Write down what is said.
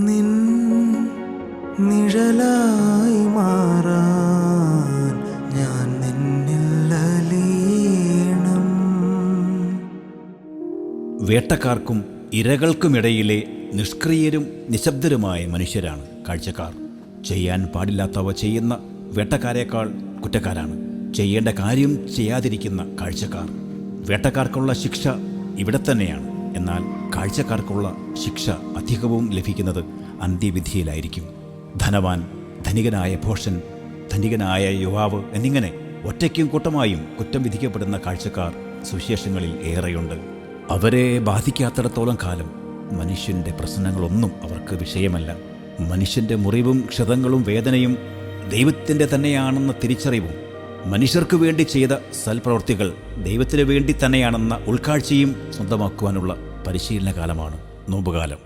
നിൻ നിഴലായി മാറാൻ ഞാൻ നിന്നിൽ അലിയണം. വേട്ടക്കാർക്കും ഇരകൾക്കുമിടയിലെ നിഷ്ക്രിയരും നിശബ്ദരുമായ മനുഷ്യരാണ് കാഴ്ചക്കാർ. ചെയ്യാൻ പാടില്ലാത്തവ ചെയ്യുന്ന വേട്ടക്കാരേക്കാൾ കുറ്റക്കാരാണ് ചെയ്യേണ്ട കാര്യം ചെയ്യാതിരിക്കുന്ന കാഴ്ചക്കാർ. വേട്ടക്കാർക്കുള്ള ശിക്ഷ ഇവിടെ തന്നെയാണ്. എന്നാൽ കാഴ്ചക്കാർക്കുള്ള ശിക്ഷ അധികവും ലഭിക്കുന്നത് അന്ത്യവിധിയിലായിരിക്കും. ധനവാൻ, ധനികനായ ഭോഷൻ, ധനികനായ യുവാവ് എന്നിങ്ങനെ ഒറ്റയ്ക്കും കൂട്ടമായും കുറ്റം വിധിക്കപ്പെടുന്ന കാഴ്ചക്കാർ സുവിശേഷങ്ങളിൽ ഏറെയുണ്ട്. അവരെ ബാധിക്കാത്തിടത്തോളം കാലം മനുഷ്യൻ്റെ പ്രശ്നങ്ങളൊന്നും അവർക്ക് വിഷയമല്ല. മനുഷ്യൻ്റെ മുറിവും ക്ഷതങ്ങളും വേദനയും ദൈവത്തിൻ്റെ തന്നെയാണെന്ന തിരിച്ചറിവും മനുഷ്യർക്ക് വേണ്ടി ചെയ്ത സൽപ്രവൃത്തികൾ ദൈവത്തിന് വേണ്ടി തന്നെയാണെന്ന ഉൾക്കാഴ്ചയും സ്വന്തമാക്കുവാനുള്ള പരിശീലന കാലമാണ് നോമ്പുകാലം.